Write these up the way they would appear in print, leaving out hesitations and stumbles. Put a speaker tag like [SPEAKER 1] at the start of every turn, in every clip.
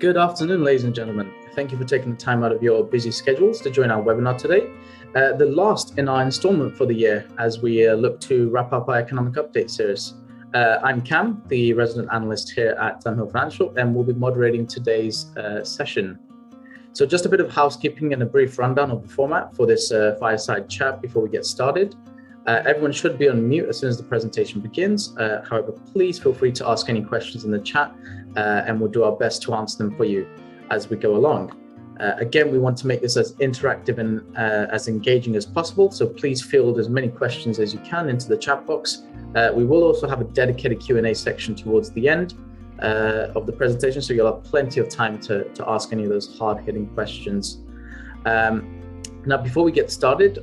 [SPEAKER 1] Good afternoon, ladies and gentlemen. Thank you for taking the time out of your busy schedules to join our webinar today, the last in our installment for the year as we look to wrap up our economic update series. I'm Cam, the resident analyst here at Dunhill Financial, and we'll be moderating today's session. So just a bit of housekeeping and a brief rundown of the format for this fireside chat before we get started. Everyone should be on mute as soon as the presentation begins. However, please feel free to ask any questions in the chat and we'll do our best to answer them for you as we go along. Again, we want to make this as interactive and as engaging as possible, so please field as many questions as you can into the chat box. We will also have a dedicated Q&A section towards the end of the presentation, so you'll have plenty of time to ask any of those hard-hitting questions. Now, before we get started,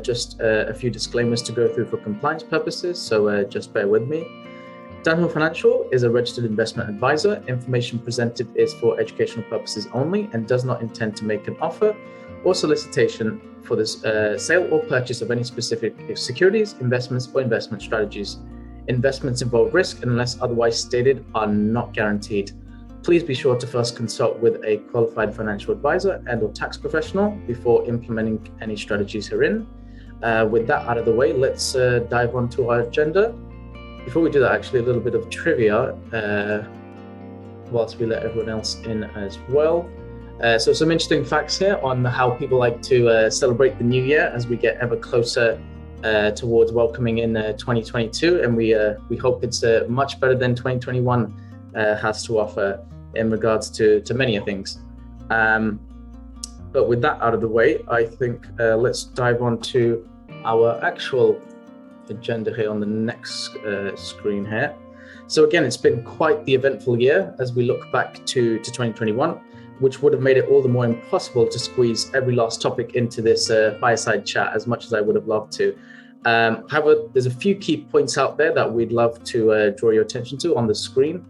[SPEAKER 1] just a few disclaimers to go through for compliance purposes, so just bear with me. Dunhill Financial is a registered investment advisor. Information presented is for educational purposes only and does not intend to make an offer or solicitation for the sale or purchase of any specific securities, investments, or investment strategies. Investments involve risk and, unless otherwise stated, are not guaranteed. Please be sure to first consult with a qualified financial advisor and/or tax professional before implementing any strategies herein. With that out of the way, let's dive onto our agenda. Before we do that, actually, a little bit of trivia whilst we let everyone else in as well. So some interesting facts here on how people like to celebrate the new year as we get ever closer towards welcoming in 2022, and we hope it's much better than 2021 has to offer in regards to many things. But with that out of the way, I think let's dive on to our actual agenda here on the next screen here. So again, it's been quite the eventful year as we look back to 2021, which would have made it all the more impossible to squeeze every last topic into this fireside chat as much as I would have loved to. However, there's a few key points out there that we'd love to draw your attention to on the screen.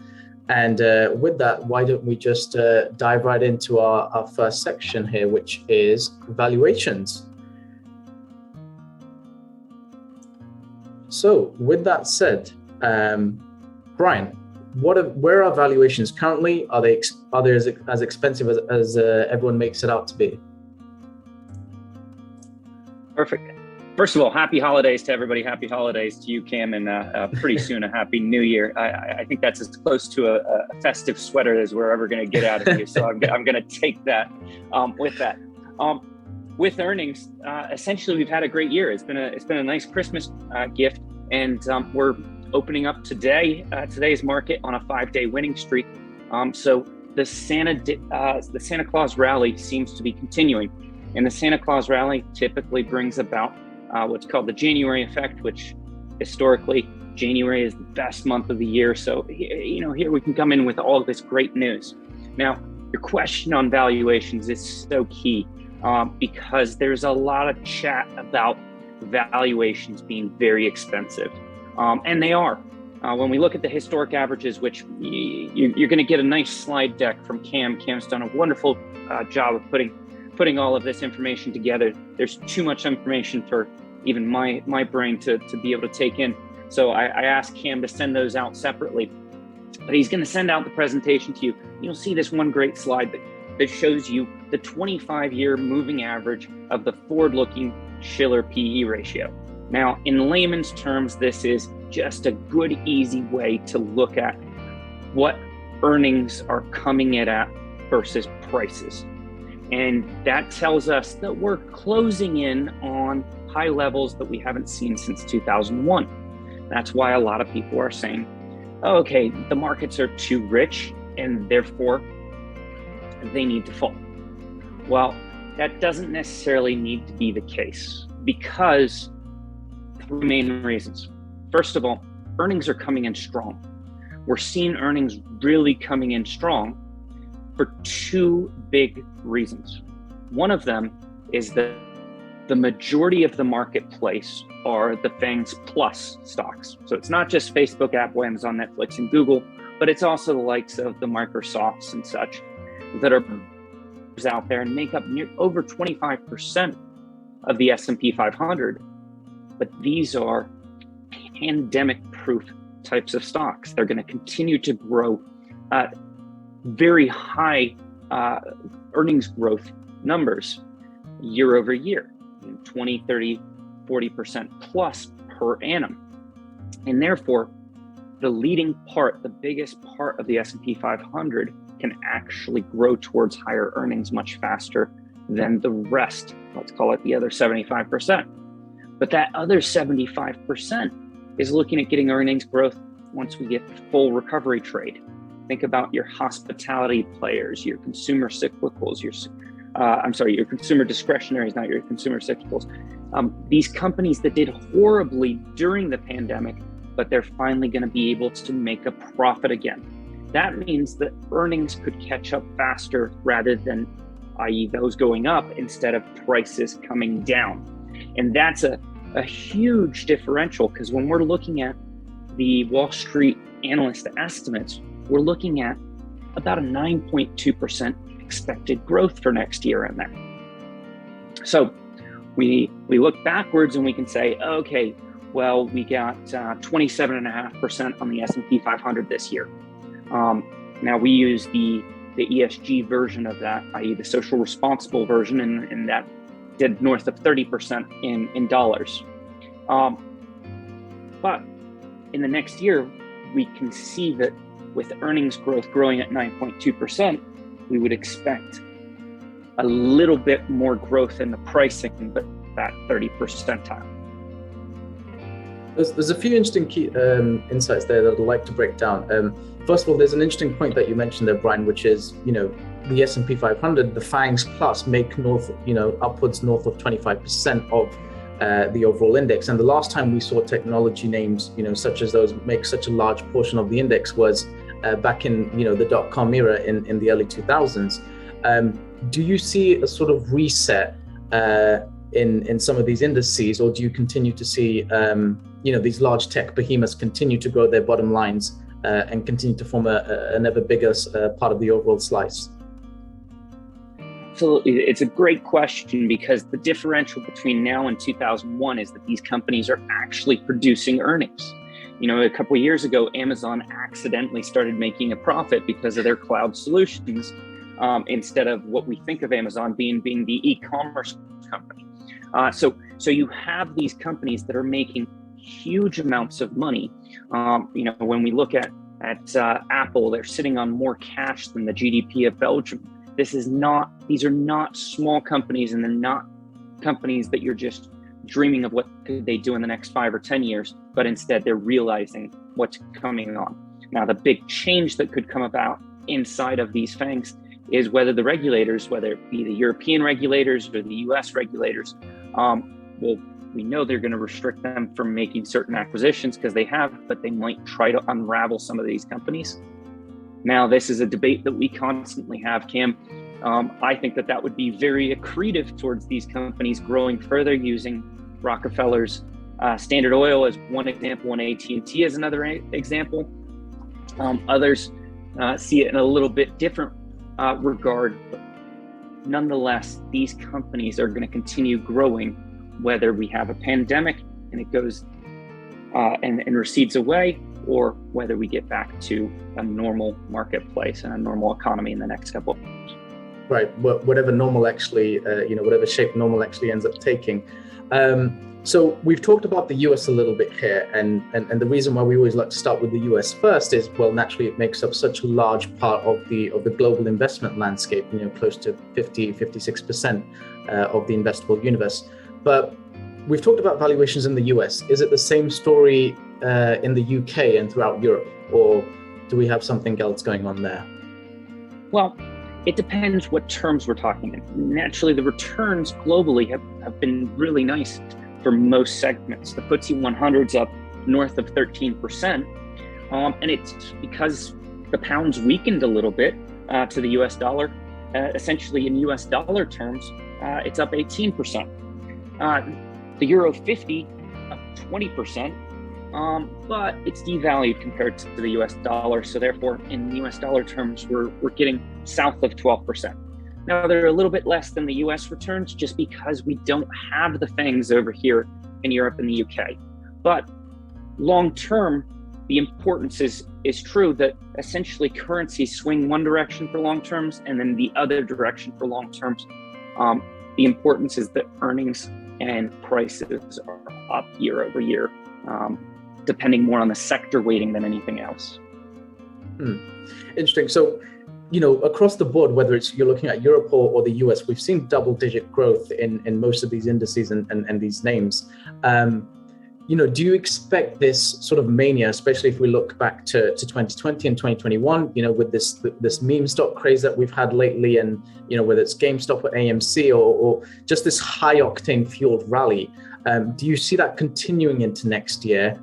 [SPEAKER 1] And with that, why don't we just dive right into our first section here, which is valuations. So with that said, Brian, where are valuations currently? Are they as expensive as everyone makes it out to be?
[SPEAKER 2] Perfect. First of all, happy holidays to everybody. Happy holidays to you, Cam, and pretty soon a happy new year. I think that's as close to a festive sweater as we're ever going to get out of you. So I'm going to take that with that. With earnings, essentially, we've had a great year. It's been a nice Christmas gift, and we're opening up today's market on a 5-day winning streak. So the Santa Claus rally seems to be continuing, and the Santa Claus rally typically brings about what's called the January effect, which historically January is the best month of the year. So here we can come in with all of this great news. Now, your question on valuations is so key. Because there's a lot of chat about valuations being very expensive, and they are. When we look at the historic averages, which you're going to get a nice slide deck from Cam. Cam's done a wonderful job of putting all of this information together. There's too much information for even my brain to be able to take in. So I asked Cam to send those out separately, but he's going to send out the presentation to you. You'll see this one great slide that shows you the 25-year moving average of the forward-looking Shiller PE ratio. Now, in layman's terms, this is just a good, easy way to look at what earnings are coming in at versus prices. And that tells us that we're closing in on high levels that we haven't seen since 2001. That's why a lot of people are saying, oh, okay, the markets are too rich and therefore they need to fall. Well, that doesn't necessarily need to be the case because three main reasons. First of all, earnings are coming in strong. We're seeing earnings really coming in strong for two big reasons. One of them is that the majority of the marketplace are the FANGs Plus stocks. So it's not just Facebook, Apple, Amazon, Netflix, and Google, but it's also the likes of the Microsofts and such that are out there and make up over 25% of the S&P 500. But these are pandemic-proof types of stocks. They're going to continue to grow very high earnings growth numbers year over year, 20, 30, 40% plus per annum. And therefore, the leading part, the biggest part of the S&P 500 can actually grow towards higher earnings much faster than the rest, let's call it the other 75%. But that other 75% is looking at getting earnings growth once we get full recovery trade. Think about your hospitality players, your consumer cyclicals, your consumer discretionaries, not your consumer cyclicals. These companies that did horribly during the pandemic, but they're finally going to be able to make a profit again. That means that earnings could catch up faster rather than, i.e. those going up instead of prices coming down. And that's a huge differential, because when we're looking at the Wall Street analyst estimates, we're looking at about a 9.2% expected growth for next year in there. So we look backwards and we can say, okay, well, we got 27.5% on the S&P 500 this year. Now we use the ESG version of that, i.e. the social responsible version, and that did north of 30% in dollars. But in the next year, we can see that with earnings growth growing at 9.2%, we would expect a little bit more growth in the pricing, but that 30 percentile.
[SPEAKER 1] There's a few interesting key insights there that I'd like to break down. First of all, there's an interesting point that you mentioned there, Brian, which is, the S&P 500, the FANGs Plus make upwards north of 25% of the overall index. And the last time we saw technology names, such as those make such a large portion of the index was back in, the dot-com era in the early 2000s. Do you see a sort of reset in some of these indices, or do you continue to see these large tech behemoths continue to grow their bottom lines and continue to form an ever bigger part of the overall slice?
[SPEAKER 2] Absolutely. It's a great question, because the differential between now and 2001 is that these companies are actually producing earnings. A couple of years ago, Amazon accidentally started making a profit because of their cloud solutions, instead of what we think of Amazon being the e-commerce company. So you have these companies that are making huge amounts of money. When we look at Apple, they're sitting on more cash than the GDP of Belgium. These are not small companies, and they're not companies that you're just dreaming of what could they do in the next 5 or 10 years, but instead they're realizing what's coming on. Now, the big change that could come about inside of these FANGs is whether the regulators, whether it be the European regulators or the US regulators, we know they're going to restrict them from making certain acquisitions because they have, but they might try to unravel some of these companies. Now, this is a debate that we constantly have, Cam. I think that would be very accretive towards these companies growing further, using Rockefeller's Standard Oil as one example and AT&T as another example. Others see it in a little bit different regard. But nonetheless, these companies are going to continue growing, whether we have a pandemic and it goes and recedes away, or whether we get back to a normal marketplace and a normal economy in the next couple of years.
[SPEAKER 1] Right, whatever normal actually, whatever shape normal actually ends up taking. So we've talked about the US a little bit here, and the reason why we always like to start with the US first is, well, naturally it makes up such a large part of the global investment landscape, close to 56% of the investable universe. But we've talked about valuations in the US. Is it the same story in the UK and throughout Europe, or do we have something else going on there?
[SPEAKER 2] Well, it depends what terms we're talking in. Naturally, the returns globally have been really nice for most segments. The FTSE 100's up north of 13%, and it's because the pound's weakened a little bit to the US dollar. Essentially, in US dollar terms, it's up 18%. The Euro 50 up 20%, but it's devalued compared to the US dollar. So therefore, in US dollar terms, we're getting south of 12%. Now, they're a little bit less than the US returns just because we don't have the FANGs over here in Europe and the UK. But long term, the importance is true that essentially currencies swing one direction for long terms and then the other direction for long terms. The importance is that earnings and prices are up year over year, depending more on the sector weighting than anything else.
[SPEAKER 1] Interesting. So, across the board, whether it's you're looking at Europe or the US, we've seen double-digit growth in most of these indices and these names. Do you expect this sort of mania, especially if we look back to 2020 and 2021, with this meme stock craze that we've had lately, and whether it's GameStop or AMC or just this high octane fueled rally, do you see that continuing into next year,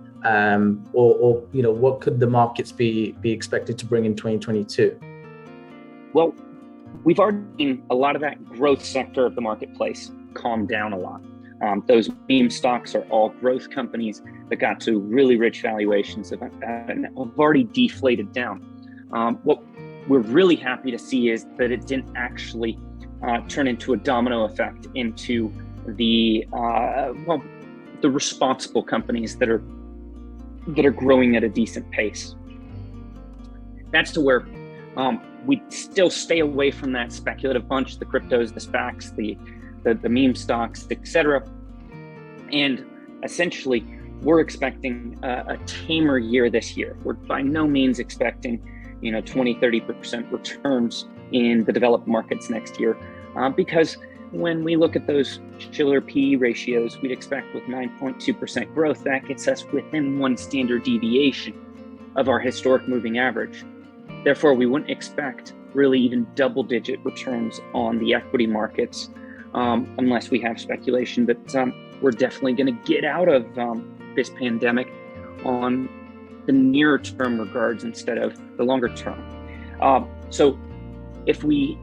[SPEAKER 1] or what could the markets be expected to bring in 2022?
[SPEAKER 2] Well, we've already seen a lot of that growth sector of the marketplace calm down a lot. Those meme stocks are all growth companies that got to really rich valuations have already deflated down. What we're really happy to see is that it didn't actually turn into a domino effect into the responsible companies that are growing at a decent pace. That's to where we still stay away from that speculative bunch, the cryptos, the SPACs, the meme stocks, etc. And essentially, we're expecting a tamer year this year. We're by no means expecting, 20, 30% returns in the developed markets next year, because when we look at those Shiller PE ratios, we'd expect with 9.2% growth, that gets us within one standard deviation of our historic moving average. Therefore, we wouldn't expect really even double-digit returns on the equity markets, unless we have speculation that we're definitely going to get out of this pandemic on the nearer term regards instead of the longer term. So if we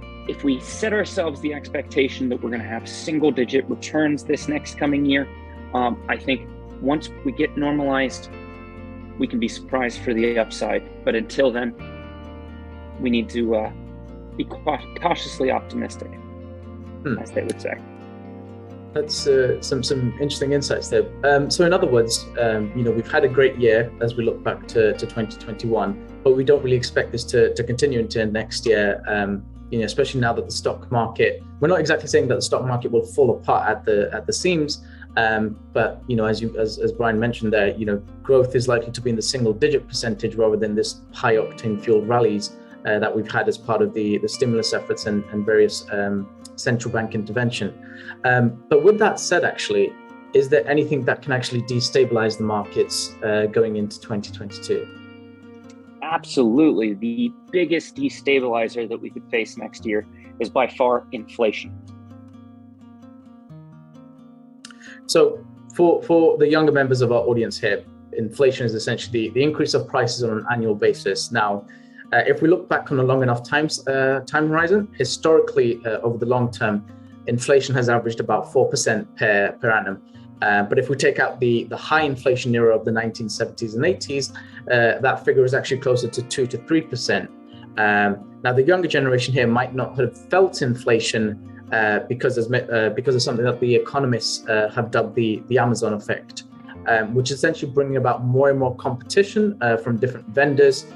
[SPEAKER 2] set ourselves the expectation that we're going to have single-digit returns this next coming year, I think once we get normalized, we can be surprised for the upside. But until then, we need to be cautiously optimistic, as they would say.
[SPEAKER 1] That's some interesting insights there. So in other words, we've had a great year as we look back to 2021, but we don't really expect this to continue into next year. Especially now that the stock market, we're not exactly saying that the stock market will fall apart at the seams, but as Brian mentioned there, growth is likely to be in the single-digit percentage rather than this high octane fueled rallies that we've had as part of the stimulus efforts and various central bank intervention. But with that said, actually, is there anything that can actually destabilize the markets going into 2022?
[SPEAKER 2] Absolutely. The biggest destabilizer that we could face next year is by far inflation.
[SPEAKER 1] So for the younger members of our audience here, inflation is essentially the increase of prices on an annual basis. Now, if we look back on a long enough time horizon, historically, over the long term, inflation has averaged about 4% per annum. But if we take out the high inflation era of the 1970s and 80s, that figure is actually closer to 2 to 3%. Now, the younger generation here might not have felt inflation because of something that the economists have dubbed the Amazon effect, which is essentially bringing about more and more competition from different vendors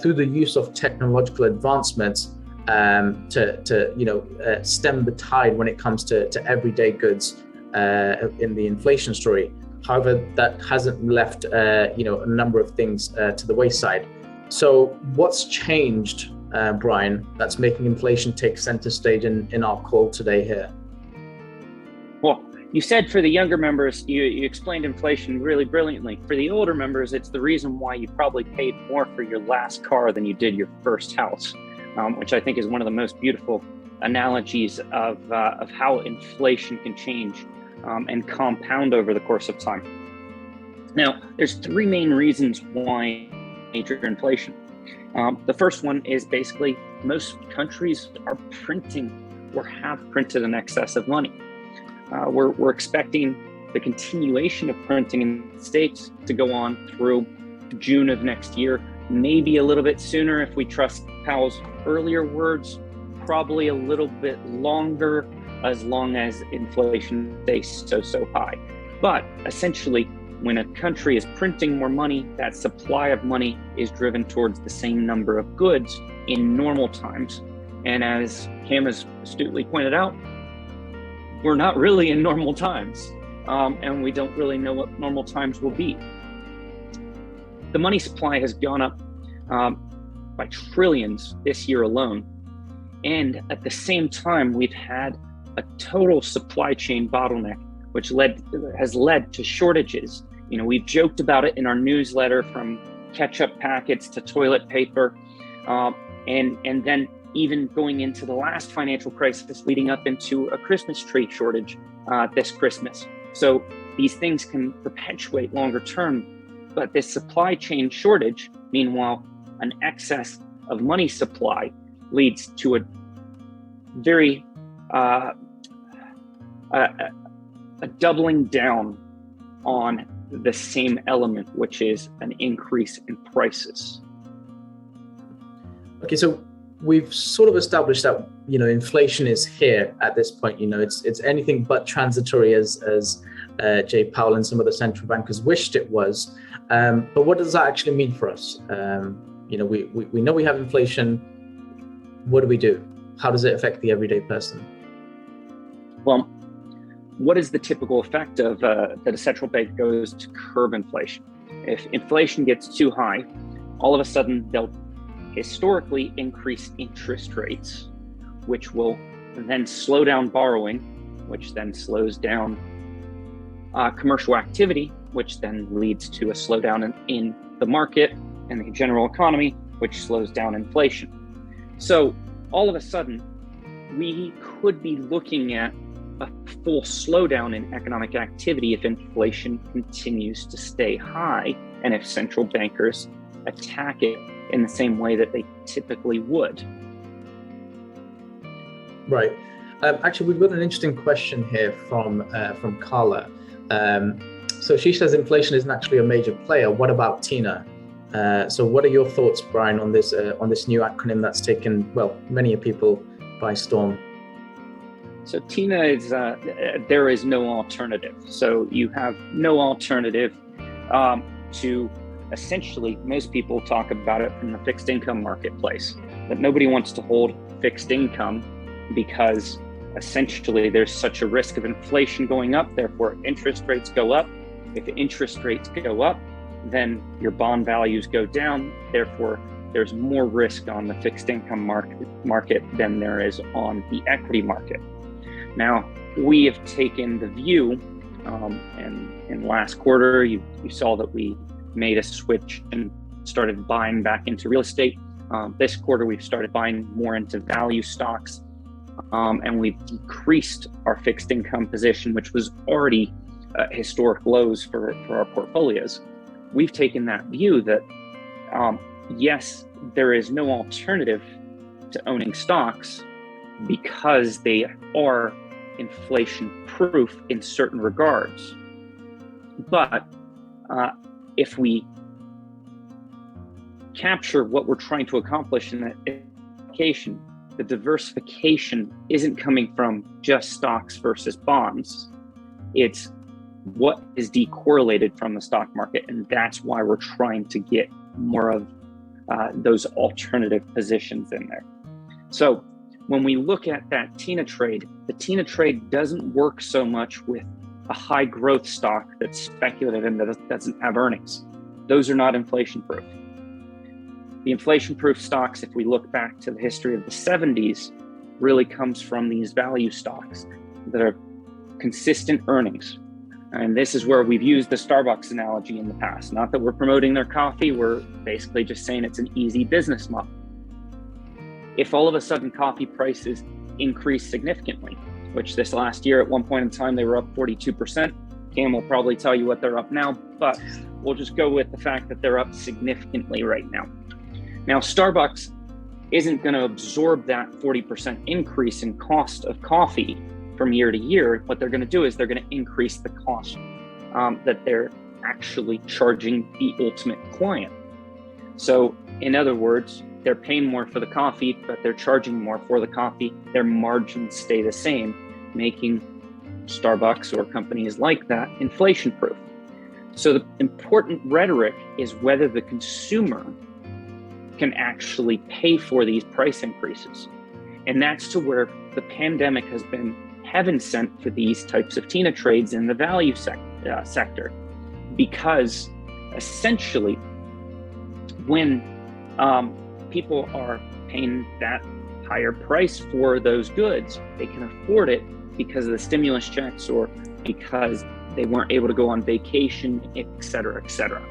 [SPEAKER 1] through the use of technological advancements to stem the tide when it comes to everyday goods in the inflation story. However, that hasn't left a number of things to the wayside. So what's changed, Brian, that's making inflation take center stage in our call today here?
[SPEAKER 2] Well, you said for the younger members, you explained inflation really brilliantly. For the older members, it's the reason why you probably paid more for your last car than you did your first house, which I think is one of the most beautiful analogies of how inflation can change and compound over the course of time. Now, there's three main reasons why major inflation. The first one is basically most countries are printing or have printed an excess of money. We're expecting the continuation of printing in the States to go on through June of next year, maybe a little bit sooner if we trust Powell's earlier words, probably a little bit longer as long as inflation stays so high. But essentially, when a country is printing more money, that supply of money is driven towards the same number of goods in normal times. And as Cam has astutely pointed out, we're not really in normal times, and we don't really know what normal times will be. The money supply has gone up by trillions this year alone. And at the same time, we've had a total supply chain bottleneck, which has led to shortages. You know, we've joked about it in our newsletter, from ketchup packets to toilet paper, and then even going into the last financial crisis, leading up into a Christmas tree shortage this Christmas. So these things can perpetuate longer term, but this supply chain shortage, meanwhile, an excess of money supply leads to a very a doubling down on the same element, which is an increase in prices.
[SPEAKER 1] Okay, so we've sort of established that, you know, inflation is here at this point. You know, it's anything but transitory, as Jay Powell and some of the central bankers wished it was. But what does that actually mean for us? You know, we know we have inflation. What do we do? How does it affect the everyday person?
[SPEAKER 2] Well, what is the typical effect of that a central bank goes to curb inflation? If inflation gets too high, all of a sudden they'll historically increase interest rates, which will then slow down borrowing, which then slows down commercial activity, which then leads to a slowdown in the market and the general economy, which slows down inflation. So all of a sudden, we could be looking at a full slowdown in economic activity if inflation continues to stay high, and if central bankers attack it in the same way that they typically would.
[SPEAKER 1] Right. Actually, we've got an interesting question here from Carla. So she says inflation isn't actually a major player. What about Tina? So what are your thoughts, Brian, on this new acronym that's taken, well, many people by storm?
[SPEAKER 2] So Tina is, there is no alternative. So you have no alternative to, essentially, most people talk about it from the fixed income marketplace, but nobody wants to hold fixed income because essentially there's such a risk of inflation going up, therefore interest rates go up. If interest rates go up, then your bond values go down, therefore there's more risk on the fixed income market than there is on the equity market. Now, we have taken the view, and in last quarter, you saw that we made a switch and started buying back into real estate. This quarter, we've started buying more into value stocks, and we've decreased our fixed income position, which was already historic lows for our portfolios. We've taken that view that, yes, there is no alternative to owning stocks because they are inflation proof in certain regards. But if we capture what we're trying to accomplish in that diversification, the diversification isn't coming from just stocks versus bonds. It's what is decorrelated from the stock market. And that's why we're trying to get more of those alternative positions in there. So when we look at that Tina trade, the Tina trade doesn't work so much with a high growth stock that's speculative and that doesn't have earnings. Those are not inflation proof. The inflation proof stocks, if we look back to the history of the 70s, really comes from these value stocks that are consistent earnings. And this is where we've used the Starbucks analogy in the past. Not that we're promoting their coffee, we're basically just saying it's an easy business model. If all of a sudden coffee prices increase significantly, which this last year at one point in time, they were up 42%. Cam will probably tell you what they're up now, but we'll just go with the fact that they're up significantly right now. Now, Starbucks isn't going to absorb that 40% increase in cost of coffee from year to year. What they're going to do is they're going to increase the cost that they're actually charging the ultimate client. So in other words, they're paying more for the coffee, but they're charging more for the coffee. Their margins stay the same, making Starbucks or companies like that inflation proof. So the important rhetoric is whether the consumer can actually pay for these price increases. And that's to where the pandemic has been heaven sent for these types of TINA trades in the value sector. Because essentially, when people are paying that higher price for those goods, they can afford it because of the stimulus checks or because they weren't able to go on vacation, et cetera, et cetera.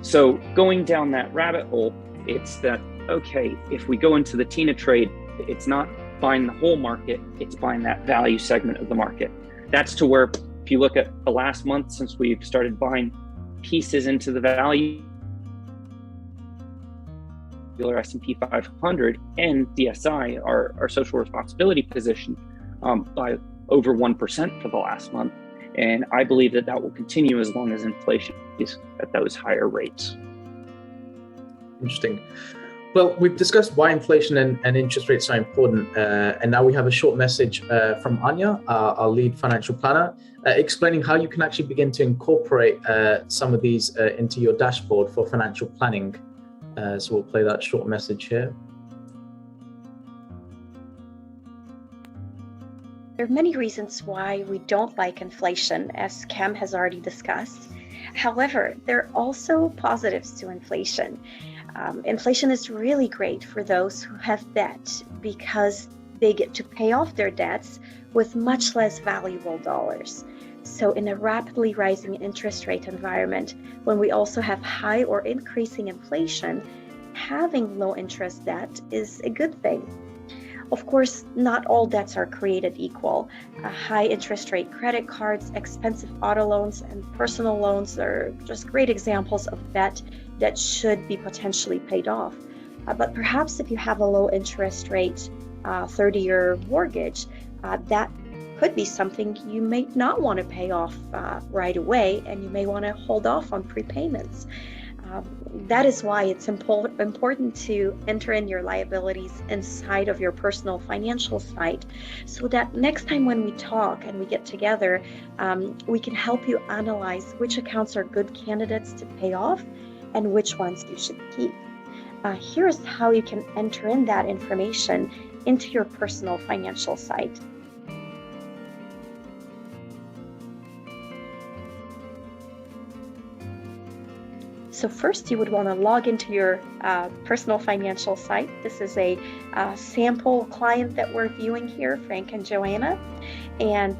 [SPEAKER 2] So going down that rabbit hole, it's that, okay, if we go into the TINA trade, it's not buying the whole market, it's buying that value segment of the market. That's to where, if you look at the last month since we've started buying pieces into the value, S&P 500 and DSI, our social responsibility position, by over 1% for the last month. And I believe that that will continue as long as inflation is at those higher rates.
[SPEAKER 1] Interesting. Well, we've discussed why inflation and interest rates are important. And now we have a short message from Anya, our lead financial planner, explaining how you can actually begin to incorporate some of these into your dashboard for financial planning. So we'll play that short message here.
[SPEAKER 3] There are many reasons why we don't like inflation, as Cam has already discussed. However, there are also positives to inflation. Inflation is really great for those who have debt because they get to pay off their debts with much less valuable dollars. So in a rapidly rising interest rate environment, when we also have high or increasing inflation, having low interest debt is a good thing. Of course, not all debts are created equal. High interest rate credit cards, expensive auto loans, and personal loans are just great examples of debt that should be potentially paid off. But perhaps if you have a low interest rate 30-year mortgage, that could be something you may not want to pay off right away, and you may want to hold off on prepayments. That is why it's important to enter in your liabilities inside of your personal financial site, so that next time when we talk and we get together, we can help you analyze which accounts are good candidates to pay off and which ones you should keep. Here's how you can enter in that information into your personal financial site. So first, you would want to log into your personal financial site. This is a sample client that we're viewing here, Frank and Joanna. And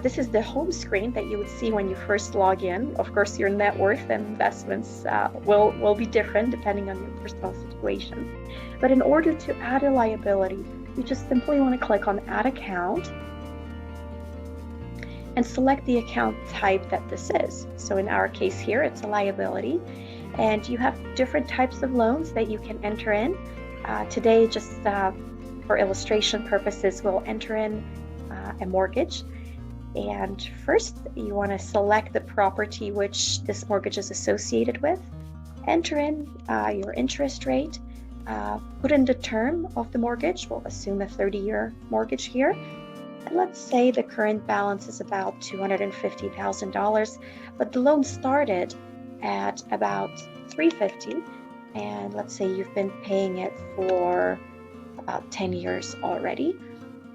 [SPEAKER 3] this is the home screen that you would see when you first log in. Of course, your net worth and investments will be different depending on your personal situation. But in order to add a liability, you just simply want to click on Add Account and select the account type that this is. So in our case here, it's a liability. And you have different types of loans that you can enter in. Today, just for illustration purposes, we'll enter in a mortgage. And first, you want to select the property which this mortgage is associated with. Enter in your interest rate. Put in the term of the mortgage. We'll assume a 30-year mortgage here. And let's say the current balance is about $250,000, but the loan started at about $350,000, and let's say you've been paying it for about 10 years already.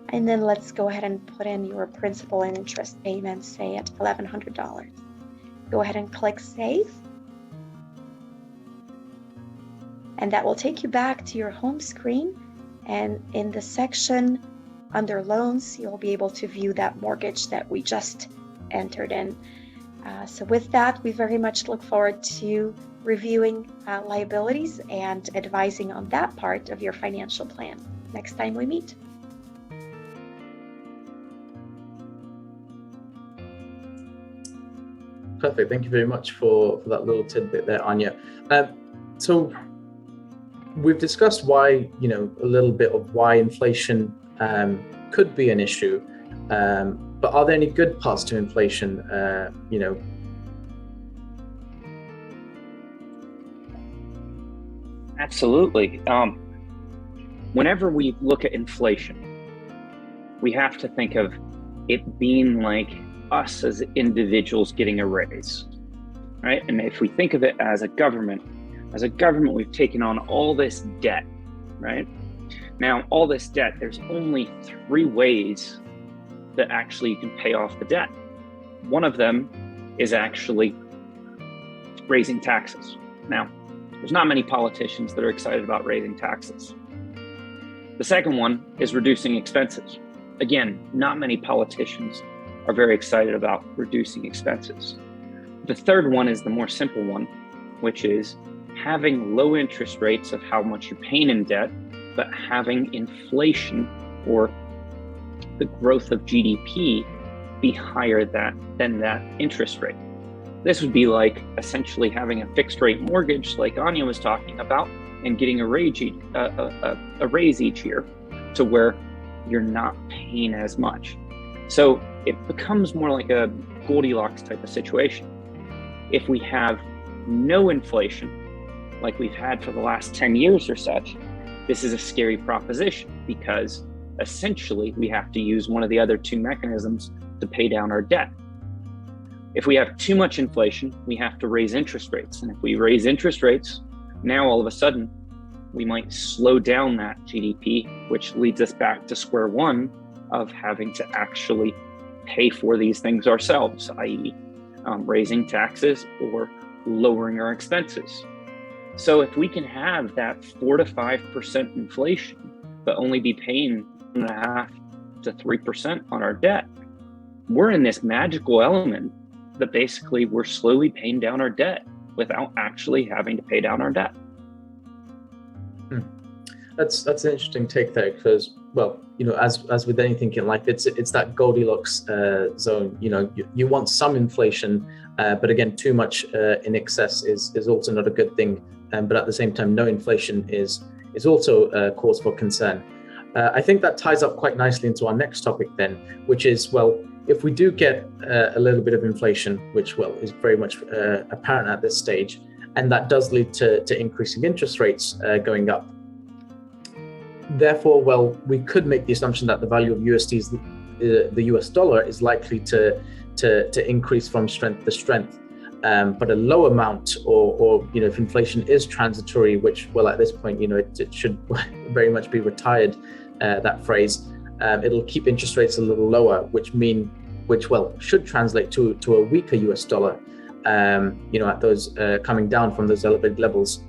[SPEAKER 3] And then let's go ahead and put in your principal and interest payments, say at $1,100. Go ahead and click Save. And that will take you back to your home screen. And in the section under Loans, you'll be able to view that mortgage that we just entered in. So with that, we very much look forward to reviewing liabilities and advising on that part of your financial plan next time we meet.
[SPEAKER 1] Perfect. Thank you very much for that little tidbit there, Anya. So we've discussed why, a little bit of why inflation could be an issue. But are there any good parts to inflation?
[SPEAKER 2] Absolutely. Whenever we look at inflation, we have to think of it being like us as individuals getting a raise, right? And if we think of it as a government, we've taken on all this debt, right? Now, all this debt, there's only 3 ways that actually you can pay off the debt. One of them is actually raising taxes. Now, there's not many politicians that are excited about raising taxes. The second one is reducing expenses. Again, not many politicians are very excited about reducing expenses. The third one is the more simple one, which is having low interest rates of how much you're paying in debt, but having inflation or the growth of GDP be higher than that interest rate. This would be like essentially having a fixed rate mortgage like Anya was talking about and getting a raise each year to where you're not paying as much. So it becomes more like a Goldilocks type of situation. If we have no inflation, like we've had for the last 10 years or such, this is a scary proposition because essentially we have to use one of the other 2 mechanisms to pay down our debt. If we have too much inflation, we have to raise interest rates. And if we raise interest rates, now all of a sudden, we might slow down that GDP, which leads us back to square one of having to actually pay for these things ourselves, i.e. Raising taxes or lowering our expenses. So if we can have that 4 to 5% inflation, but only be paying 1.5 to 3% on our debt, we're in this magical element that basically we're slowly paying down our debt without actually having to pay down our debt.
[SPEAKER 1] That's an interesting take there because, well, as with anything in life, it's that Goldilocks zone. You want some inflation, but again, too much in excess is also not a good thing. But at the same time, no inflation is also a cause for concern. I think that ties up quite nicely into our next topic then, which is, well, if we do get a little bit of inflation, which, well, is very much apparent at this stage, and that does lead to increasing interest rates going up. Therefore, well, we could make the assumption that the value of USD's, the US dollar, is likely to increase from strength to strength, but a low amount, or if inflation is transitory, which, well, at this point, it should very much be retired, that phrase. It'll keep interest rates a little lower, which should translate to a weaker US dollar, at those coming down from those elevated levels.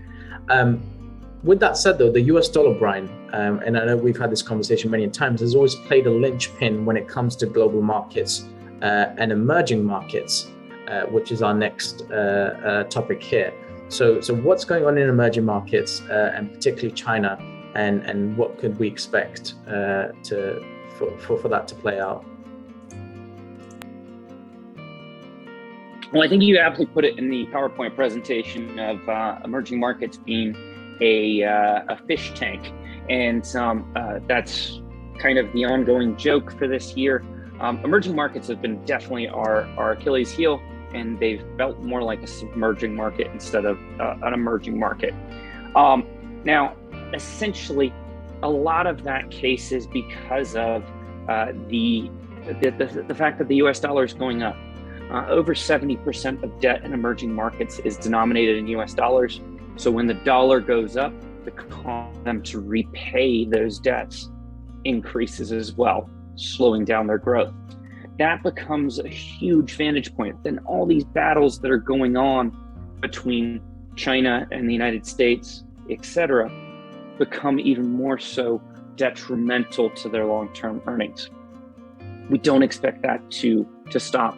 [SPEAKER 1] With that said, though, the US dollar, Brian, and I know we've had this conversation many times, has always played a linchpin when it comes to global markets and emerging markets, which is our next topic here. So what's going on in emerging markets, and particularly China, and what could we expect for that to play out?
[SPEAKER 2] Well, I think you aptly put it in the PowerPoint presentation of emerging markets being a fish tank, and that's kind of the ongoing joke for this year. Emerging markets have been definitely our Achilles heel, and they've felt more like a submerging market instead of an emerging market. Now, essentially, a lot of that case is because of the fact that the US dollar is going up. Over 70% of debt in emerging markets is denominated in US dollars. So when the dollar goes up, the cost for them to repay those debts increases as well, slowing down their growth. That becomes a huge vantage point. Then all these battles that are going on between China and the United States, etc., become even more so detrimental to their long-term earnings. We don't expect that to stop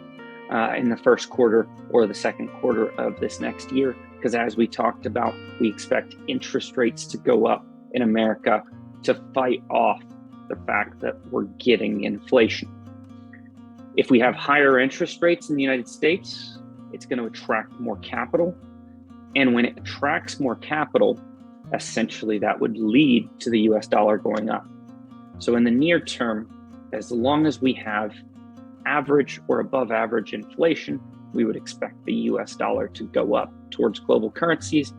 [SPEAKER 2] in the first quarter or the second quarter of this next year, because as we talked about, we expect interest rates to go up in America to fight off the fact that we're getting inflation. If we have higher interest rates in the United States, it's going to attract more capital. And when it attracts more capital, essentially that would lead to the US dollar going up. So in the near term, as long as we have average or above average inflation, we would expect the US dollar to go up towards global currencies,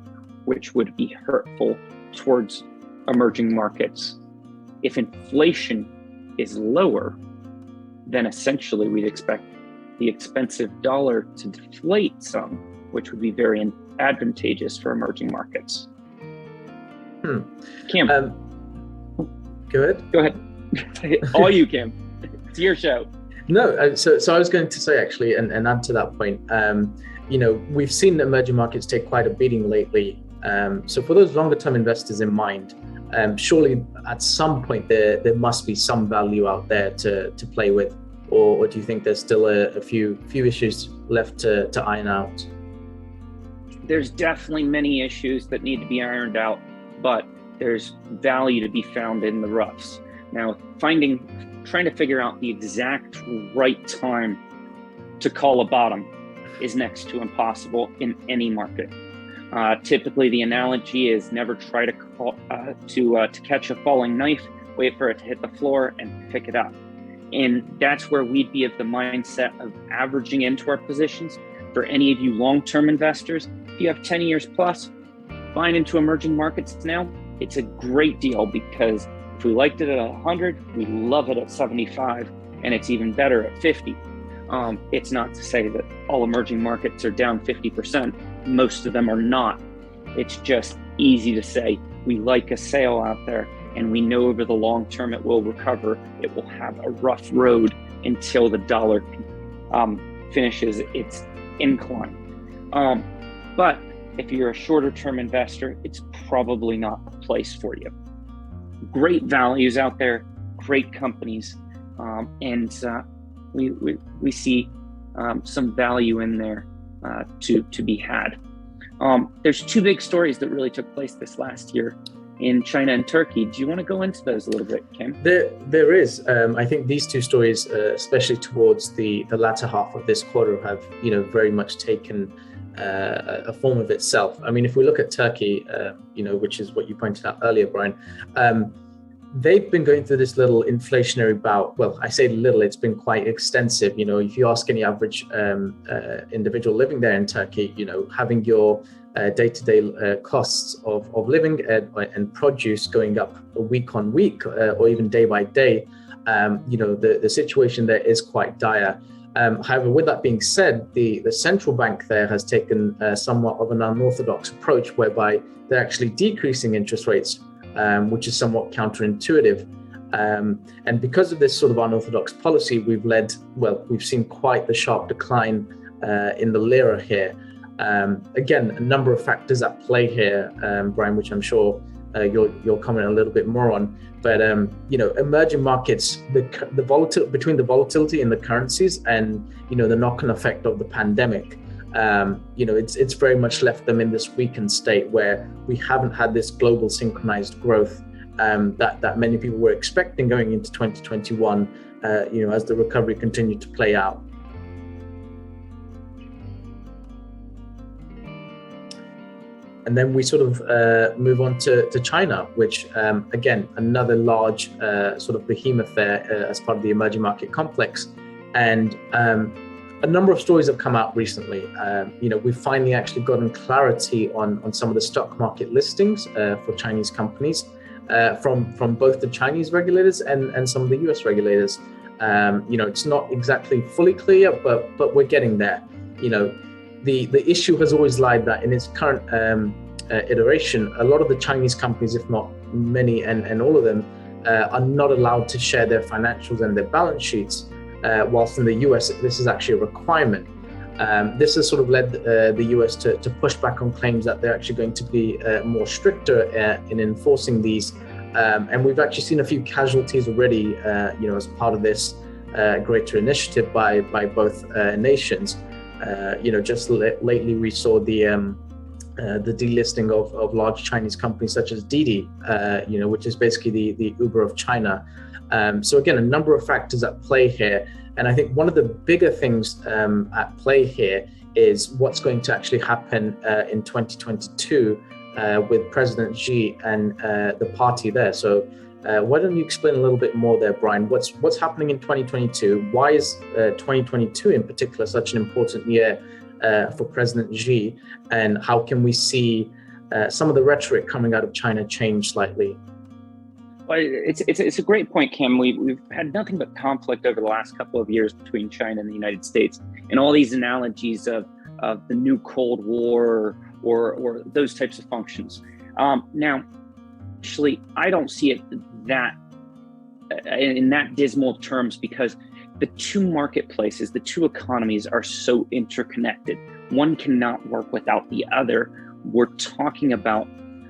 [SPEAKER 2] which would be hurtful towards emerging markets. If inflation is lower, then essentially we'd expect the expensive dollar to deflate some, which would be very advantageous for emerging markets. Kim,
[SPEAKER 1] go ahead.
[SPEAKER 2] Go ahead. All you, Kim. It's your show.
[SPEAKER 1] No, so I was going to say actually, and add to that point. We've seen emerging markets take quite a beating lately. So for those longer term investors in mind, surely at some point there must be some value out there to play with, or do you think there's still a few issues left to iron out?
[SPEAKER 2] There's definitely many issues that need to be ironed out, but there's value to be found in the roughs. Now, trying to figure out the exact right time to call a bottom is next to impossible in any market. Typically, the analogy is never try to catch a falling knife, wait for it to hit the floor and pick it up. And that's where we'd be of the mindset of averaging into our positions. For any of you long-term investors, if you have 10 years plus, buying into emerging markets now, it's a great deal, because if we liked it at 100, we love it at 75, and it's even better at 50. It's not to say that all emerging markets are down 50%. Most of them are not. It's just easy to say we like a sale out there, and we know over the long term it will recover. It will have a rough road until the dollar finishes its incline. But if you're a shorter term investor, it's probably not a place for you. Great values out there, great companies, and we see some value in there to be had. There's two big stories that really took place this last year in China and Turkey. Do you want to go into those a little bit, Kim?
[SPEAKER 1] There is. I think these two stories, especially towards the latter half of this quarter, have very much taken a form of itself. I mean, if we look at Turkey, which is what you pointed out earlier, Brian, they've been going through this little inflationary bout. Well, I say little, it's been quite extensive. If you ask any average individual living there in Turkey, having your day-to-day costs of living and produce going up week on week or even day by day, the situation there is quite dire. However, with that being said, the central bank there has taken somewhat of an unorthodox approach, whereby they're actually decreasing interest rates, which is somewhat counterintuitive. And because of this sort of unorthodox policy, we've seen quite the sharp decline in the lira here. Again, a number of factors at play here, Brian, which I'm sure you'll comment a little bit more on. But emerging markets, between the volatility in the currencies and the knock-on effect of the pandemic, it's very much left them in this weakened state where we haven't had this global synchronized growth that many people were expecting going into 2021. As the recovery continued to play out. And then we sort of move on to China, which, again, another large sort of behemoth there as part of the emerging market complex. And a number of stories have come out recently. We've finally actually gotten clarity on some of the stock market listings for Chinese companies from both the Chinese regulators and some of the US regulators. It's not exactly fully clear, but we're getting there. The issue has always lied that in its current iteration, a lot of the Chinese companies, if not many and all of them, are not allowed to share their financials and their balance sheets, whilst in the US, this is actually a requirement. This has sort of led the US to push back on claims that they're actually going to be more stricter in enforcing these. And we've actually seen a few casualties already, as part of this greater initiative by both nations. Just lately we saw the delisting of large Chinese companies such as Didi, which is basically the Uber of China. So again, a number of factors at play here. And I think one of the bigger things at play here is what's going to actually happen in 2022 with President Xi and the party there. So why don't you explain a little bit more there, Brian? What's happening in 2022? Why is 2022 in particular such an important year for President Xi? And how can we see some of the rhetoric coming out of China change slightly?
[SPEAKER 2] Well, it's a great point, Kim. We've had nothing but conflict over the last couple of years between China and the United States, and all these analogies of the new Cold War or those types of functions. Now, actually, I don't see it that in that dismal terms, because the two marketplaces, the two economies are so interconnected. One cannot work without the other. We're talking about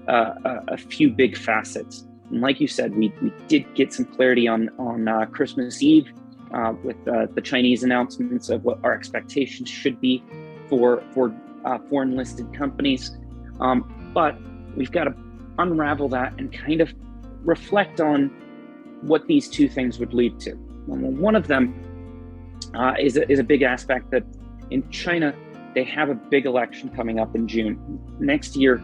[SPEAKER 2] a few big facets. And like you said, we did get some clarity on Christmas Eve with the Chinese announcements of what our expectations should be for foreign listed companies. But we've got to unravel that and kind of reflect on what these two things would lead to. One of them is a big aspect that in China, they have a big election coming up in June. Next year,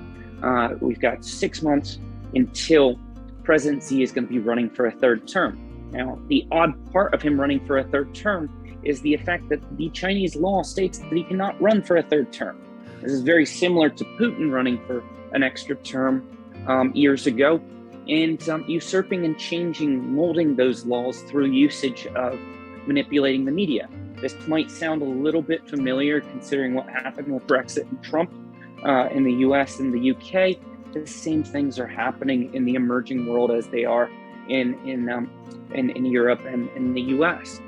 [SPEAKER 2] we've got 6 months until President Xi is going to be running for a third term. Now, the odd part of him running for a third term is the effect that the Chinese law states that he cannot run for a third term. This is very similar to Putin running for an extra term years ago, and usurping and changing, molding those laws through usage of manipulating the media. This might sound a little bit familiar considering what happened with Brexit and Trump in the US and the UK. The same things are happening in the emerging world as they are in Europe and in the US.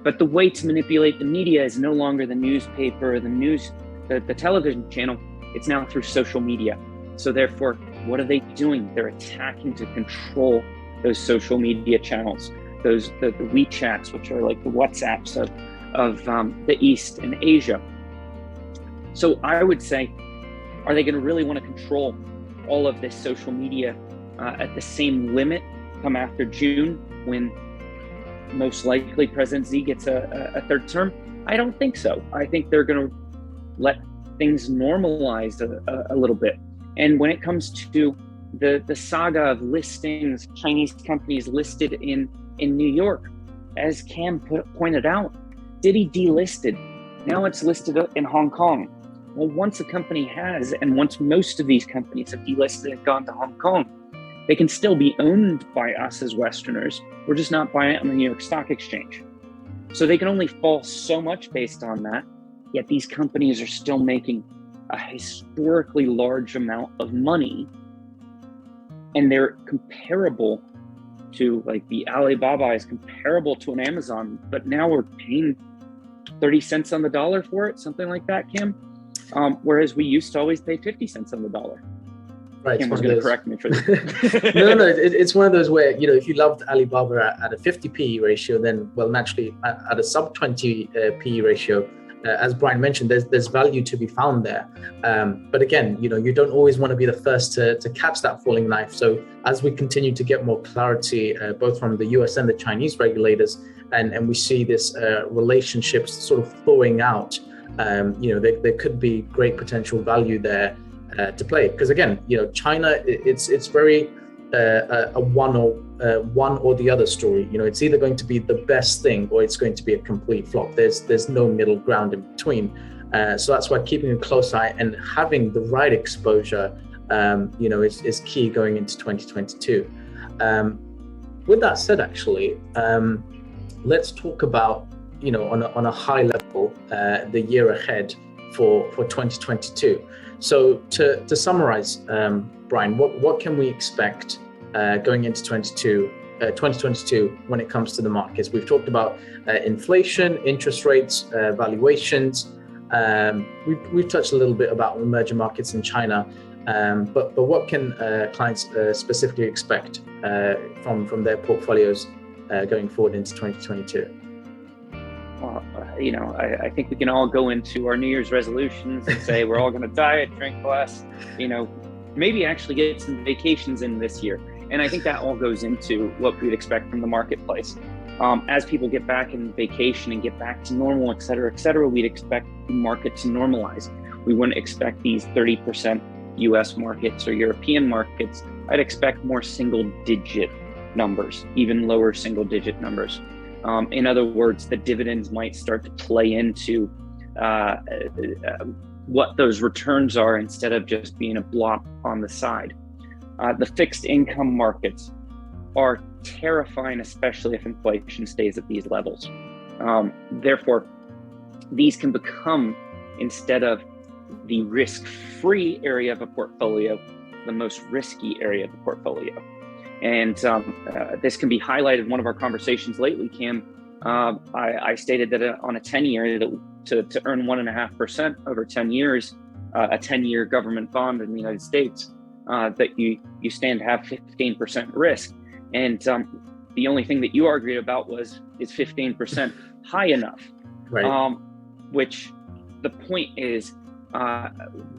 [SPEAKER 2] But the way to manipulate the media is no longer the newspaper, the television channel. It's now through social media. So therefore, what are they doing? They're attacking to control those social media channels, the WeChats, which are like the WhatsApps of the East and Asia. So I would say, are they going to really want to control all of this social media at the same limit come after June, when most likely President Xi gets a third term? I don't think so. I think they're going to let things normalize a little bit. And when it comes to the saga of listings, Chinese companies listed in New York, as Cam pointed out, Diddy delisted. Now it's listed in Hong Kong. Well, once a company has, and once most of these companies have delisted and gone to Hong Kong, they can still be owned by us as Westerners. We're just not buying it on the New York Stock Exchange. So they can only fall so much based on that, yet these companies are still making a historically large amount of money, and they're comparable to, like, the Alibaba is comparable to an Amazon, but now we're paying 30 cents on the dollar for it, something like that, Kim. Whereas we used to always pay 50 cents on the dollar.
[SPEAKER 1] Right.
[SPEAKER 2] Kim was going to correct me for this.
[SPEAKER 1] No, it's one of those where, if you loved Alibaba at a 50 PE ratio, then, well, naturally at a sub 20 PE ratio, as Brian mentioned, there's value to be found there. But again, you don't always want to be the first to catch that falling knife. So as we continue to get more clarity, both from the US and the Chinese regulators, and we see this relationships sort of thawing out, there could be great potential value there to play. Because again, China, it's very a one or the other story. It's either going to be the best thing or it's going to be a complete flop. There's no middle ground in between. So that's why keeping a close eye and having the right exposure, is key going into 2022. With that said, actually, let's talk about, on a high level, the year ahead for 2022. So to summarize, Brian, what can we expect going into 2022 when it comes to the markets? We've talked about inflation, interest rates, valuations. We've touched a little bit about emerging markets in China, but what can clients specifically expect from their portfolios going forward into 2022?
[SPEAKER 2] Well, I think we can all go into our New Year's resolutions and say we're all going to diet, drink less, maybe actually get some vacations in this year. And I think that all goes into what we'd expect from the marketplace. As people get back in vacation and get back to normal, et cetera, we'd expect the market to normalize. We wouldn't expect these 30% US markets or European markets. I'd expect more single-digit numbers, even lower single-digit numbers. In other words, the dividends might start to play into what those returns are instead of just being a blop on the side. The fixed income markets are terrifying, especially if inflation stays at these levels. Therefore, these can become, instead of the risk-free area of a portfolio, the most risky area of the portfolio. And this can be highlighted in one of our conversations lately, Cam. I stated that on a 10-year, to earn 1.5% over 10 years, a 10-year government bond in the United States, that you stand to have 15% risk. And the only thing that you argued about is 15% high enough?
[SPEAKER 1] Right.
[SPEAKER 2] Which the point is,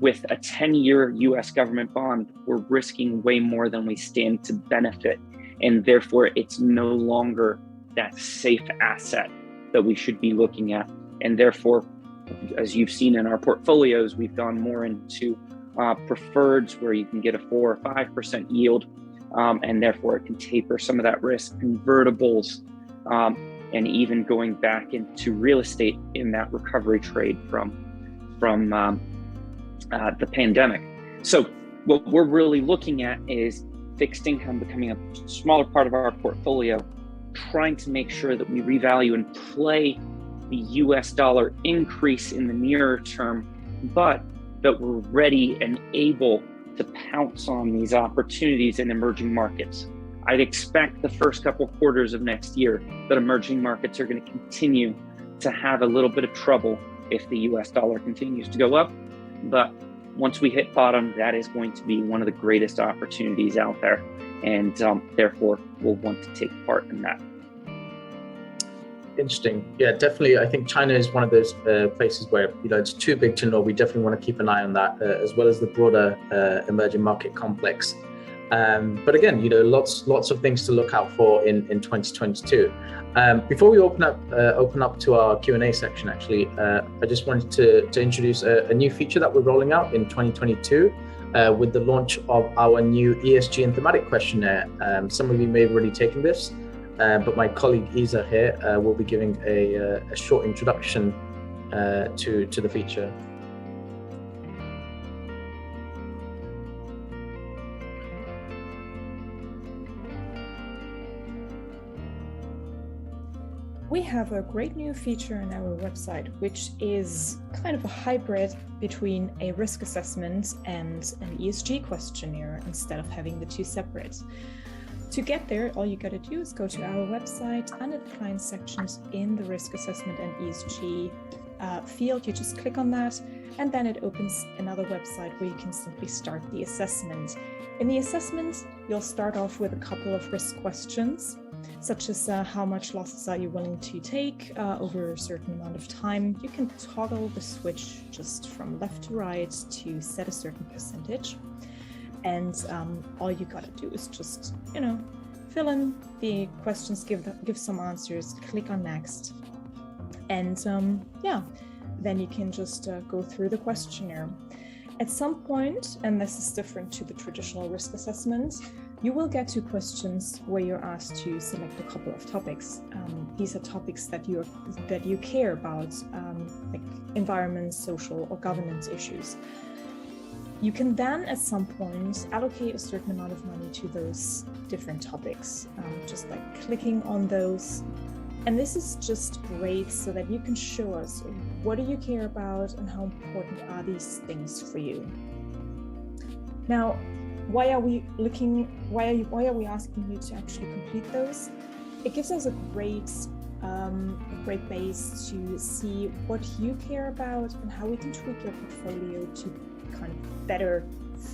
[SPEAKER 2] with a 10-year US government bond, we're risking way more than we stand to benefit. And therefore, it's no longer that safe asset that we should be looking at. And therefore, as you've seen in our portfolios, we've gone more into preferreds where you can get a 4 or 5% yield. And therefore, it can taper some of that risk, convertibles, and even going back into real estate in that recovery trade from the pandemic. So what we're really looking at is fixed income becoming a smaller part of our portfolio, trying to make sure that we revalue and play the US dollar increase in the nearer term, but that we're ready and able to pounce on these opportunities in emerging markets. I'd expect the first couple of quarters of next year that emerging markets are going to continue to have a little bit of trouble if the US dollar continues to go up. But once we hit bottom, that is going to be one of the greatest opportunities out there. And therefore, we'll want to take part in that.
[SPEAKER 1] Interesting. Yeah, definitely. I think China is one of those places where, it's too big to ignore. We definitely want to keep an eye on that, as well as the broader emerging market complex. But again, lots of things to look out for in 2022. Before we open up to our Q&A section, actually, I just wanted to introduce a new feature that we're rolling out in 2022 with the launch of our new ESG and thematic questionnaire. Some of you may have already taken this, but my colleague Isa here will be giving a short introduction to the feature.
[SPEAKER 4] We have a great new feature on our website, which is kind of a hybrid between a risk assessment and an ESG questionnaire instead of having the two separate. To get there, all you got to do is go to our website, under the client sections in the risk assessment and ESG field. You just click on that, and then it opens another website where you can simply start the assessment. In the assessment, you'll start off with a couple of risk questions, such as how much losses are you willing to take over a certain amount of time. You can toggle the switch just from left to right to set a certain percentage. And all you gotta do is just, fill in the questions, give some answers, click on next. And then you can just go through the questionnaire. At some point, and this is different to the traditional risk assessment, you will get to questions where you're asked to select a couple of topics. These are topics that you care about, like environment, social, or governance issues. You can then, at some point, allocate a certain amount of money to those different topics, just by clicking on those. And this is just great so that you can show us what do you care about and how important are these things for you. Now, why are we asking you to actually complete those? It gives us a great base to see what you care about and how we can tweak your portfolio to kind of better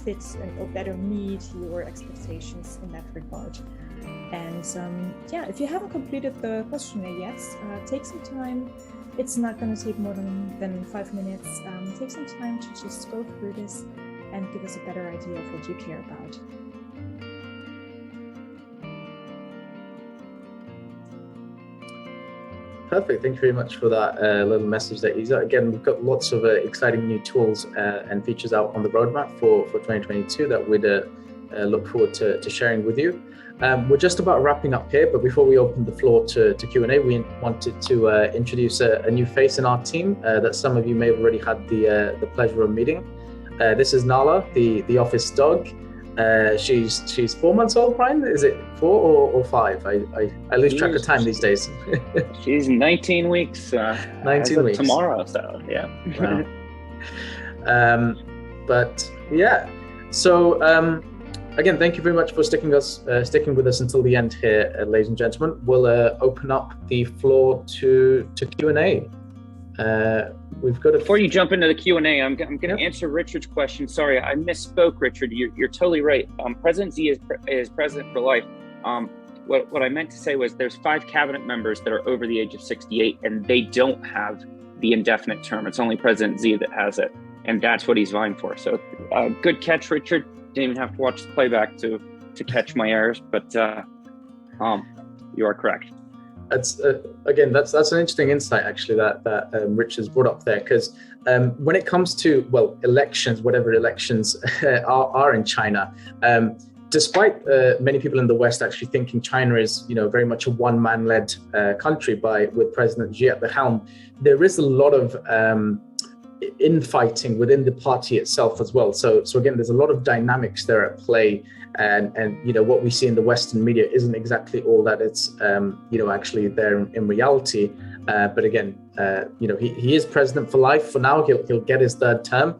[SPEAKER 4] fit or better meet your expectations in that regard. And if you haven't completed the questionnaire yet, take some time. It's not going to take more than 5 minutes. Take some time to just go through this and give us a better idea of what you care about.
[SPEAKER 1] Perfect. Thank you very much for that little message there, Isa. Again, we've got lots of exciting new tools and features out on the roadmap for 2022 that we'd look forward to sharing with you. We're just about wrapping up here, but before we open the floor to Q&A, we wanted to introduce a new face in our team that some of you may have already had the pleasure of meeting. This is Nala, the office dog. She's 4 months old, Brian. Is it 4 or 5? I lose track of time these days.
[SPEAKER 2] She's 19 weeks.
[SPEAKER 1] 19 weeks
[SPEAKER 2] tomorrow. So yeah.
[SPEAKER 1] Wow. But yeah. So again, thank you very much for sticking with us until the end here, ladies and gentlemen. We'll open up the floor to Q&A. We've got
[SPEAKER 2] Before you jump into the Q&A, I'm going to answer Richard's question. Sorry, I misspoke, Richard. You're totally right. President Z is president for life. What I meant to say was there's 5 cabinet members that are over the age of 68, and they don't have the indefinite term. It's only President Z that has it, and that's what he's vying for. So good catch, Richard. Didn't even have to watch the playback to catch my errors, but you are correct.
[SPEAKER 1] That's again, that's an interesting insight actually that Rich has brought up there, because when it comes to elections, whatever elections are in China, despite many people in the West actually thinking China is very much a one-man led country with President Xi at the helm, there is a lot of infighting within the party itself as well. So again, there's a lot of dynamics there at play, and what we see in the Western media isn't exactly all that it's actually there in reality. But again, he is president for life. For now, he'll get his 3rd term,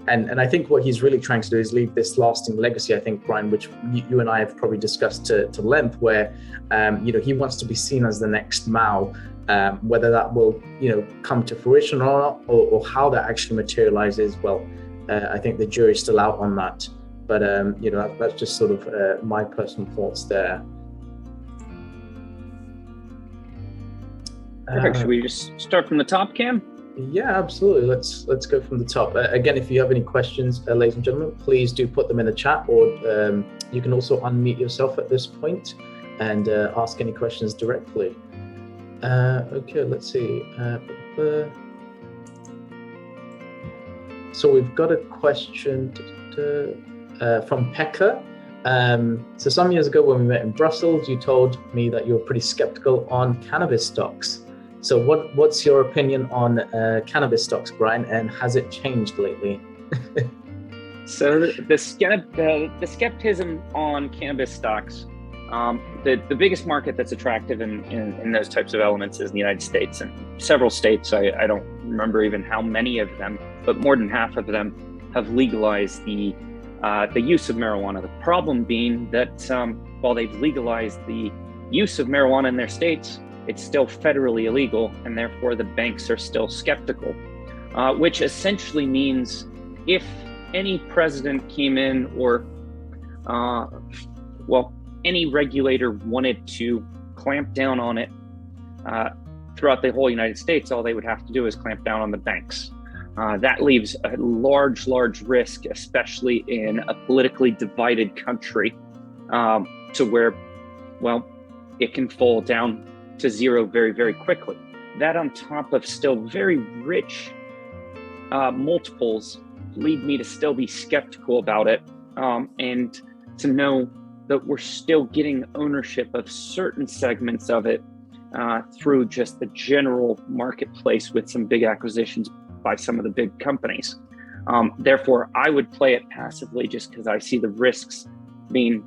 [SPEAKER 1] and I think what he's really trying to do is leave this lasting legacy. I think, Brian, which you and I have probably discussed to length, where he wants to be seen as the next Mao. Whether that will come to fruition or not, or how that actually materializes, I think the jury's still out on that. But that's just sort of my personal thoughts there.
[SPEAKER 2] Perfect. Should we just start from the top, Cam?
[SPEAKER 1] Yeah, absolutely. Let's go from the top. Again, if you have any questions, ladies and gentlemen, please do put them in the chat, or you can also unmute yourself at this point and ask any questions directly. Okay, let's see. So we've got a question from Pekka. So some years ago when we met in Brussels, you told me that you were pretty skeptical on cannabis stocks. So what's your opinion on cannabis stocks, Brian, and has it changed lately?
[SPEAKER 2] So the skepticism on cannabis stocks, the biggest market that's attractive in those types of elements is the United States, and several states, I don't remember even how many of them, but more than half of them have legalized the use of marijuana. The problem being that while they've legalized the use of marijuana in their states, it's still federally illegal, and therefore the banks are still skeptical, which essentially means if any president came in or, any regulator wanted to clamp down on it throughout the whole United States, all they would have to do is clamp down on the banks. That leaves a large risk, especially in a politically divided country, to where, it can fall down to zero very, very quickly. That on top of still very rich multiples lead me to still be skeptical about it, and to know that we're still getting ownership of certain segments of it through just the general marketplace with some big acquisitions by some of the big companies. Therefore, I would play it passively just because I see the risks being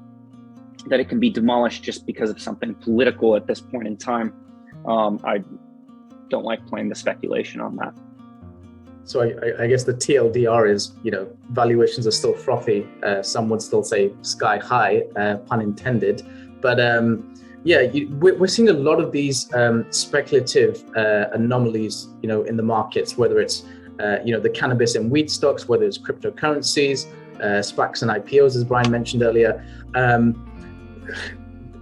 [SPEAKER 2] that it can be demolished just because of something political at this point in time. I don't like playing the speculation on that.
[SPEAKER 1] So I guess the TLDR is, valuations are still frothy. Some would still say sky high, pun intended. But we're seeing a lot of these speculative anomalies, in the markets, whether it's, the cannabis and weed stocks, whether it's cryptocurrencies, SPACs and IPOs, as Brian mentioned earlier.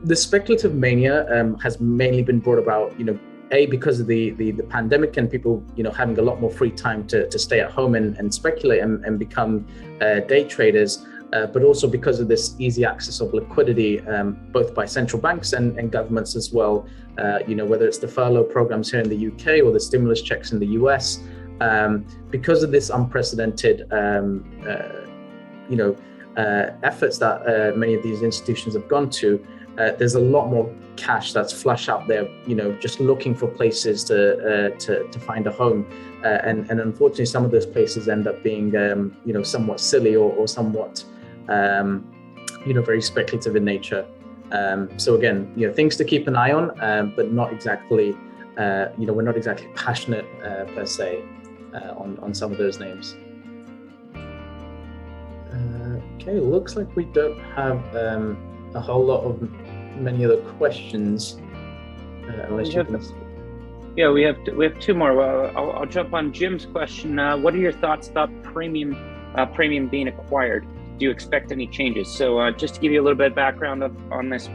[SPEAKER 1] The speculative mania has mainly been brought about, because of the pandemic and people, having a lot more free time to stay at home and speculate and become day traders, but also because of this easy access of liquidity, both by central banks and governments as well, whether it's the furlough programs here in the UK or the stimulus checks in the US, because of this unprecedented, efforts that many of these institutions have gone to. There's a lot more cash that's flush out there, just looking for places to find a home, and unfortunately, some of those places end up being, somewhat silly or somewhat, very speculative in nature. So again, things to keep an eye on, but not exactly, we're not exactly passionate per se on some of those names. Okay, looks like we don't have a whole lot of many other questions, unless you can.
[SPEAKER 2] Yeah, we have two more. I'll jump on Jim's question. What are your thoughts about Premium being acquired? Do you expect any changes? So just to give you a little bit of background on this,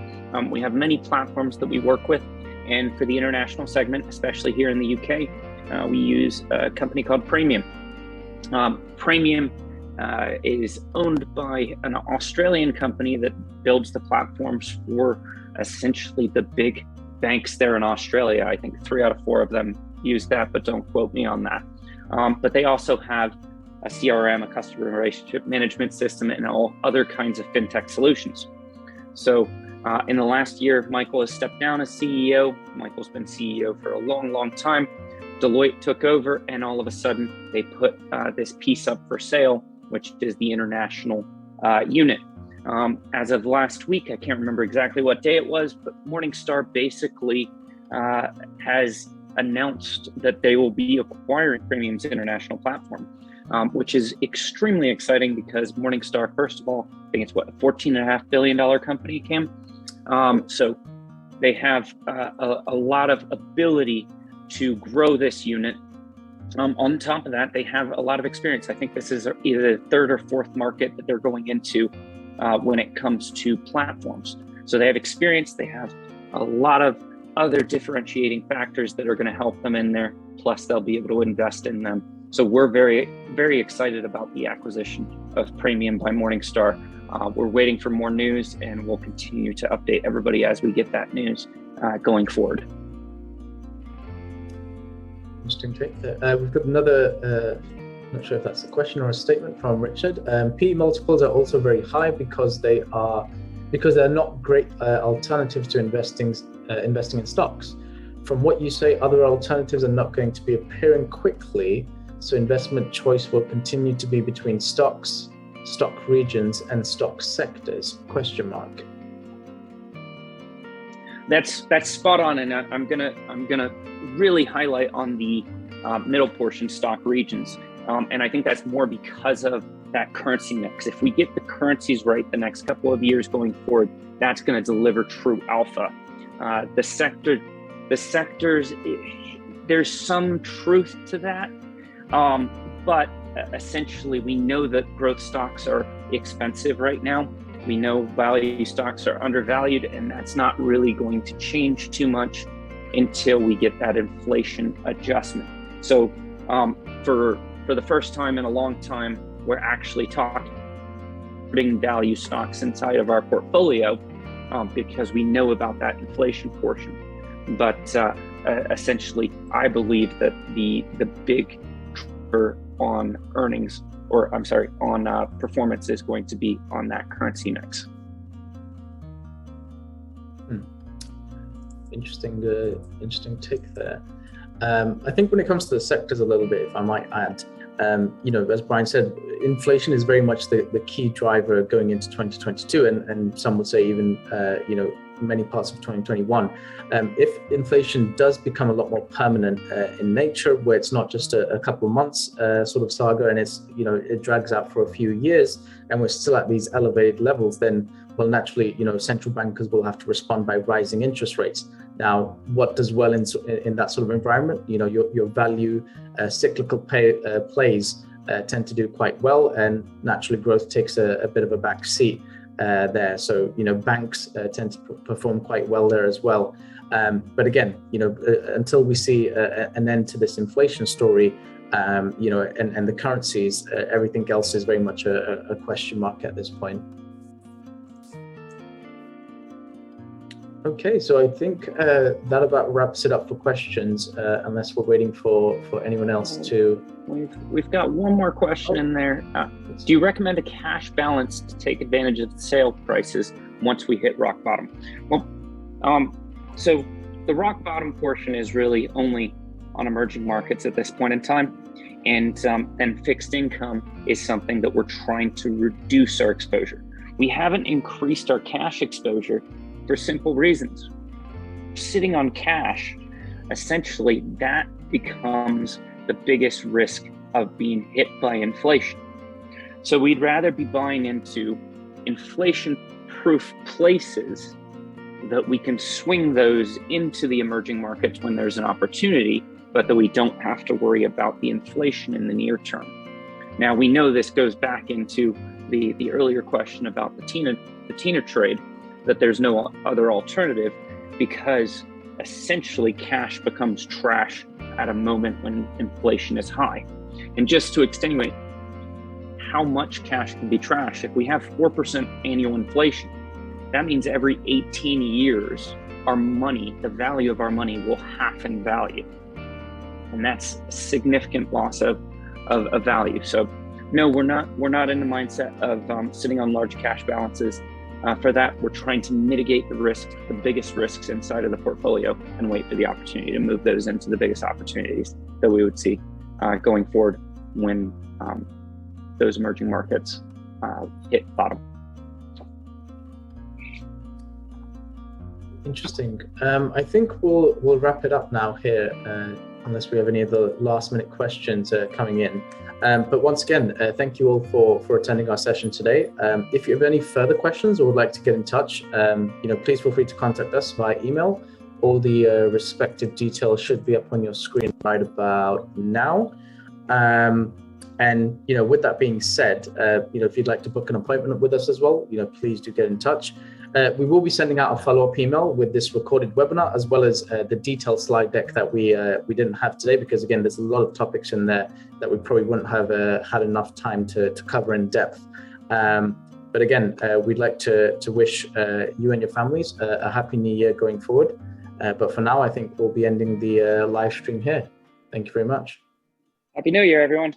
[SPEAKER 2] we have many platforms that we work with, and for the international segment, especially here in the UK, we use a company called Premium. Premium is owned by an Australian company that builds the platforms for essentially the big banks there in Australia. I think 3 out of 4 of them use that, but don't quote me on that. But they also have a CRM, a customer relationship management system, and all other kinds of fintech solutions. So in the last year, Michael has stepped down as CEO. Michael's been CEO for a long, long time. Deloitte took over, and all of a sudden they put this piece up for sale, which is the international unit. As of last week, I can't remember exactly what day it was, but Morningstar basically has announced that they will be acquiring Premium's international platform, which is extremely exciting because Morningstar, first of all, I think it's a $14.5 billion company, Cam. So they have a lot of ability to grow this unit. On top of that, they have a lot of experience. I think this is either the 3rd or 4th market that they're going into when it comes to platforms. So they have experience, they have a lot of other differentiating factors that are going to help them in there, plus they'll be able to invest in them. So we're very, very excited about the acquisition of Premium by Morningstar. We're waiting for more news, and we'll continue to update everybody as we get that news going forward.
[SPEAKER 1] Interesting take there. We've got another, not sure if that's a question or a statement from Richard. PE multiples are also very high because they're not great alternatives to investing in stocks. From what you say, other alternatives are not going to be appearing quickly, so investment choice will continue to be between stocks, stock regions, and stock sectors? ?
[SPEAKER 2] That's spot on, and I'm gonna really highlight on the middle portion, stock regions, and I think that's more because of that currency mix. If we get the currencies right the next couple of years going forward, that's going to deliver true alpha. The sectors, there's some truth to that, but essentially we know that growth stocks are expensive right now. We know value stocks are undervalued, and that's not really going to change too much until we get that inflation adjustment. So for the first time in a long time, we're actually putting value stocks inside of our portfolio because we know about that inflation portion. But essentially, I believe that the big trigger on earnings, on performance is going to be on that currency mix.
[SPEAKER 1] Interesting take there. I think when it comes to the sectors a little bit, if I might add, as Brian said, inflation is very much the key driver going into 2022, and some would say even many parts of 2021. If inflation does become a lot more permanent in nature, where it's not just a couple of months sort of saga, and it drags out for a few years, and we're still at these elevated levels, then naturally, central bankers will have to respond by rising interest rates. Now, what does well in that sort of environment? Your value cyclical plays tend to do quite well, and naturally growth takes a bit of a back seat there. So, banks tend to perform quite well there as well. But again, until we see an end to this inflation story, and the currencies, everything else is very much a question mark at this point. Okay, so I think that about wraps it up for questions, unless we're waiting for anyone else to...
[SPEAKER 2] We've got one more question in there. Do you recommend a cash balance to take advantage of the sale prices once we hit rock bottom? Well, so the rock bottom portion is really only on emerging markets at this point in time. And fixed income is something that we're trying to reduce our exposure. We haven't increased our cash exposure for simple reasons. Sitting on cash, essentially, that becomes the biggest risk of being hit by inflation. So we'd rather be buying into inflation-proof places that we can swing those into the emerging markets when there's an opportunity, but that we don't have to worry about the inflation in the near term. Now, we know this goes back into the earlier question about the TINA trade, that there's no other alternative, because essentially cash becomes trash at a moment when inflation is high. And just to extenuate how much cash can be trash, if we have 4% annual inflation, that means every 18 years, our money, the value of our money, will half in value. And that's a significant loss of value. So no, we're not in the mindset of sitting on large cash balances. For that, we're trying to mitigate the risks, the biggest risks inside of the portfolio, and wait for the opportunity to move those into the biggest opportunities that we would see going forward when those emerging markets hit bottom.
[SPEAKER 1] Interesting. I think we'll wrap it up now here, unless we have any other last minute questions coming in. But once again, thank you all for attending our session today. If you have any further questions or would like to get in touch, please feel free to contact us via email. All the respective details should be up on your screen right about now. And with that being said, if you'd like to book an appointment with us as well, please do get in touch. We will be sending out a follow-up email with this recorded webinar, as well as the detailed slide deck that we didn't have today, because again, there's a lot of topics in there that we probably wouldn't have had enough time to cover in depth. But again, we'd like to wish you and your families a happy new year going forward. But for now, I think we'll be ending the live stream here. Thank you very much.
[SPEAKER 2] Happy New Year, everyone.